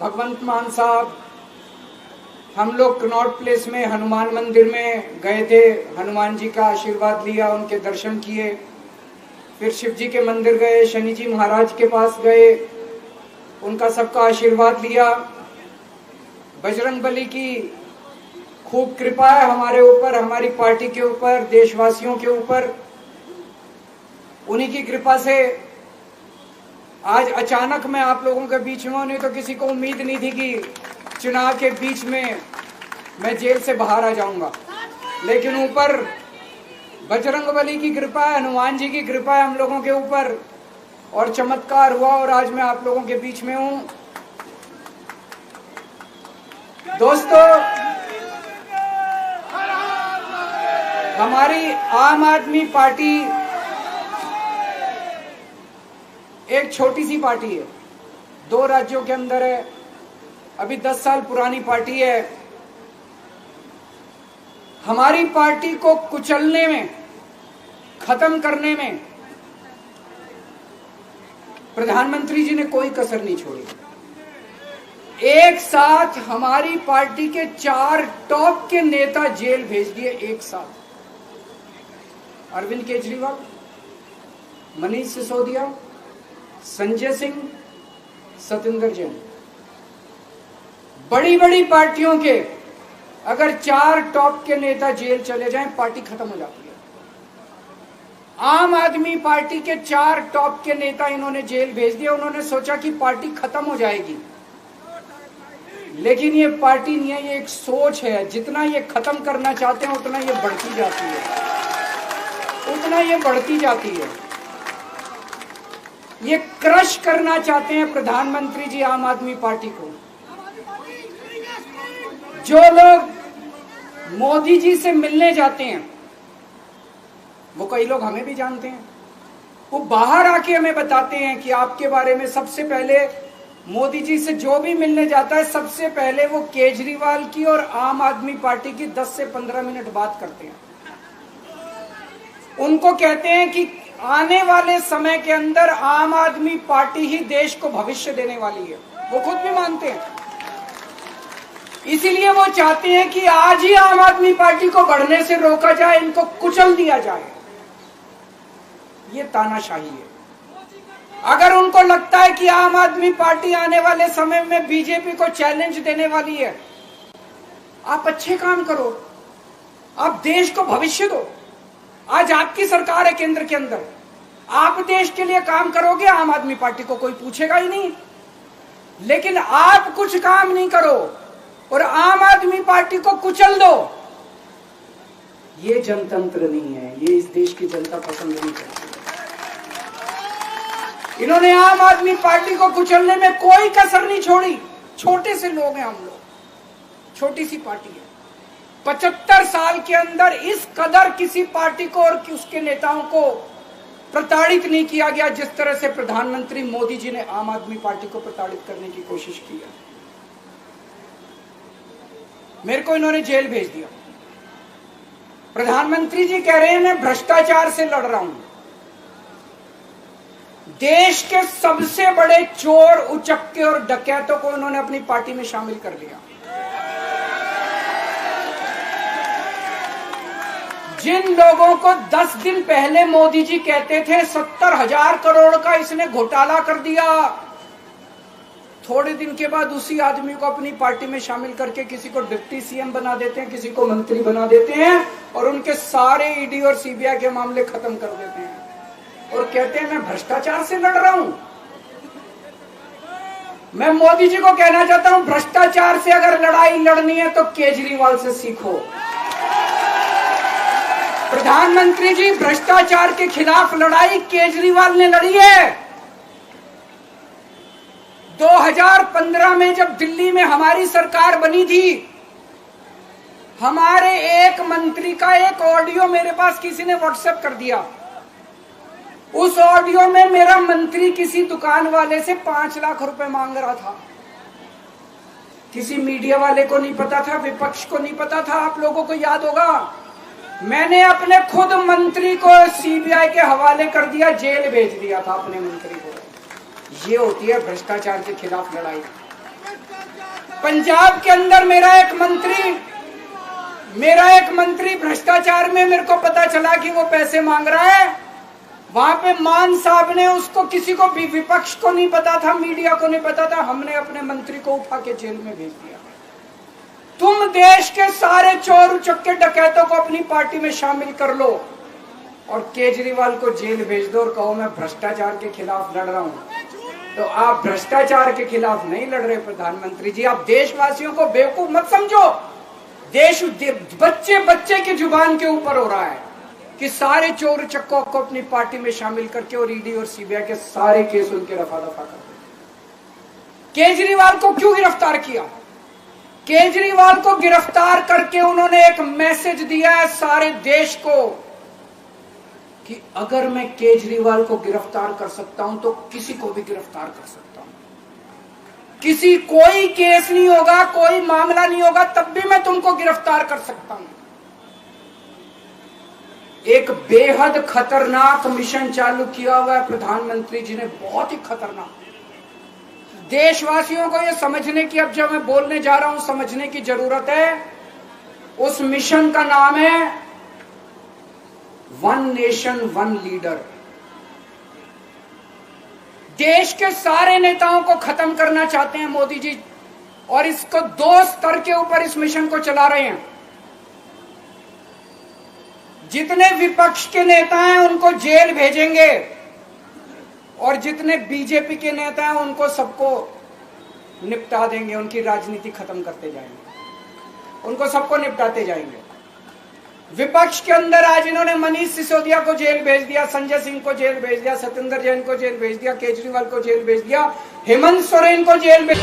भगवंत मान साहब, हम लोग कनॉट प्लेस में हनुमान मंदिर में गए थे, हनुमान जी का आशीर्वाद लिया, उनके दर्शन किए। फिर शिव जी के मंदिर गए, शनि जी महाराज के पास गए, उनका सबका आशीर्वाद लिया। बजरंगबली की खूब कृपा है हमारे ऊपर, हमारी पार्टी के ऊपर, देशवासियों के ऊपर। उन्हीं की कृपा से आज अचानक मैं आप लोगों के बीच में हूं। नहीं तो किसी को उम्मीद नहीं थी कि चुनाव के बीच में मैं जेल से बाहर आ जाऊंगा, लेकिन ऊपर बजरंगबली की कृपा है, हनुमान जी की कृपा है हम लोगों के ऊपर, और चमत्कार हुआ और आज मैं आप लोगों के बीच में हूं। दोस्तों, हमारी आम आदमी पार्टी एक छोटी सी पार्टी है, 2 राज्यों के अंदर है, अभी 10 साल पुरानी पार्टी है। हमारी पार्टी को कुचलने में, खत्म करने में प्रधानमंत्री जी ने कोई कसर नहीं छोड़ी। एक साथ हमारी पार्टी के 4 टॉप के नेता जेल भेज दिए, एक साथ। अरविंद केजरीवाल, मनीष सिसोदिया, संजय सिंह, सतेंद्र जैन। बड़ी बड़ी पार्टियों के अगर 4 टॉप के नेता जेल चले जाएं, पार्टी खत्म हो जाती है। आम आदमी पार्टी के 4 टॉप के नेता इन्होंने जेल भेज दिया। उन्होंने सोचा कि पार्टी खत्म हो जाएगी, लेकिन ये पार्टी नहीं है, ये एक सोच है। जितना ये खत्म करना चाहते हैं उतना ये बढ़ती जाती है, उतना ये बढ़ती जाती है। ये क्रश करना चाहते हैं प्रधानमंत्री जी आम आदमी पार्टी को। जो लोग मोदी जी से मिलने जाते हैं, वो कई लोग हमें भी जानते हैं, वो बाहर आके हमें बताते हैं कि आपके बारे में सबसे पहले मोदी जी से जो भी मिलने जाता है, सबसे पहले वो केजरीवाल की और आम आदमी पार्टी की 10 से 15 मिनट बात करते हैं। उनको कहते हैं कि आने वाले समय के अंदर आम आदमी पार्टी ही देश को भविष्य देने वाली है। वो खुद भी मानते हैं। इसीलिए वो चाहते हैं कि आज ही आम आदमी पार्टी को बढ़ने से रोका जाए, इनको कुचल दिया जाए। ये तानाशाही है। अगर उनको लगता है कि आम आदमी पार्टी आने वाले समय में बीजेपी को चैलेंज देने वाली है, आप अच्छे काम करो, आप देश को भविष्य दो। आज आपकी सरकार है केंद्र के अंदर, आप देश के लिए काम करोगे, आम आदमी पार्टी को कोई पूछेगा ही नहीं। लेकिन आप कुछ काम नहीं करो और आम आदमी पार्टी को कुचल दो, ये जनतंत्र नहीं है, ये इस देश की जनता पसंद नहीं करती। इन्होंने आम आदमी पार्टी को कुचलने में कोई कसर नहीं छोड़ी। छोटे से लोग हैं हम लोग, छोटी सी पार्टी है। 75 साल के अंदर इस कदर किसी पार्टी को और उसके नेताओं को प्रताड़ित नहीं किया गया जिस तरह से प्रधानमंत्री मोदी जी ने आम आदमी पार्टी को प्रताड़ित करने की कोशिश की है। मेरे को इन्होंने जेल भेज दिया। प्रधानमंत्री जी कह रहे हैं मैं भ्रष्टाचार से लड़ रहा हूं। देश के सबसे बड़े चोर, उचक्के और डकैतों को उन्होंने अपनी पार्टी में शामिल कर लिया। जिन लोगों को 10 दिन पहले मोदी जी कहते थे 70,000 करोड़ का इसने घोटाला कर दिया, थोड़े दिन के बाद उसी आदमी को अपनी पार्टी में शामिल करके किसी को डिप्टी सीएम बना देते हैं, किसी को मंत्री बना देते हैं और उनके सारे ईडी और सीबीआई के मामले खत्म कर देते हैं और कहते हैं मैं भ्रष्टाचार से लड़ रहा हूं। मैं मोदी जी को कहना चाहता हूं, भ्रष्टाचार से अगर लड़ाई लड़नी है तो केजरीवाल से सीखो। प्रधानमंत्री जी, भ्रष्टाचार के खिलाफ लड़ाई केजरीवाल ने लड़ी है। 2015 में जब दिल्ली में हमारी सरकार बनी थी, हमारे एक मंत्री का एक ऑडियो मेरे पास किसी ने व्हाट्सएप कर दिया। उस ऑडियो में मेरा मंत्री किसी दुकान वाले से 5 लाख रुपए मांग रहा था। किसी मीडिया वाले को नहीं पता था, विपक्ष को नहीं पता था। आप लोगों को याद होगा, मैंने अपने खुद मंत्री को सीबीआई के हवाले कर दिया, जेल भेज दिया था अपने मंत्री को। ये होती है भ्रष्टाचार के खिलाफ लड़ाई। पंजाब के अंदर मेरा एक मंत्री भ्रष्टाचार में मेरे को पता चला कि वो पैसे मांग रहा है। वहां पे मान साहब ने उसको, किसी को भी, विपक्ष को नहीं पता था, मीडिया को नहीं पता था, हमने अपने मंत्री को उठा के जेल में भेज दिया। तुम देश के सारे चोर उचक्के डकैतों को अपनी पार्टी में शामिल कर लो और केजरीवाल को जेल भेज दो और कहो मैं भ्रष्टाचार के खिलाफ लड़ रहा हूं। तो आप भ्रष्टाचार के खिलाफ नहीं लड़ रहे प्रधानमंत्री जी। आप देशवासियों को बेवकूफ मत समझो। देश बच्चे बच्चे की जुबान के ऊपर हो रहा है कि सारे चोर चक्कों को अपनी पार्टी में शामिल करके और ईडी और सीबीआई के सारे केस उनके रफा दफा कर दो। केजरीवाल को क्यों गिरफ्तार किया? केजरीवाल को गिरफ्तार करके उन्होंने एक मैसेज दिया है सारे देश को कि अगर मैं केजरीवाल को गिरफ्तार कर सकता हूं तो किसी को भी गिरफ्तार कर सकता हूं। कोई केस नहीं होगा, कोई मामला नहीं होगा, तब भी मैं तुमको गिरफ्तार कर सकता हूं। एक बेहद खतरनाक मिशन चालू किया हुआ है प्रधानमंत्री जी ने, बहुत ही खतरनाक। देशवासियों को यह समझने की, अब जब मैं बोलने जा रहा हूं, समझने की जरूरत है। उस मिशन का नाम है वन नेशन वन लीडर। देश के सारे नेताओं को खत्म करना चाहते हैं मोदी जी, और इसको 2 स्तर के ऊपर इस मिशन को चला रहे हैं। जितने विपक्ष के नेता हैं उनको जेल भेजेंगे और जितने बीजेपी के नेता हैं उनको सबको निपटा देंगे, उनकी राजनीति खत्म करते जाएंगे, उनको सबको निपटाते जाएंगे। विपक्ष के अंदर आज इन्होंने मनीष सिसोदिया को जेल भेज दिया, संजय सिंह को जेल भेज दिया, सत्येंद्र जैन को जेल भेज दिया, केजरीवाल को जेल भेज दिया, हेमंत सोरेन को जेल भेज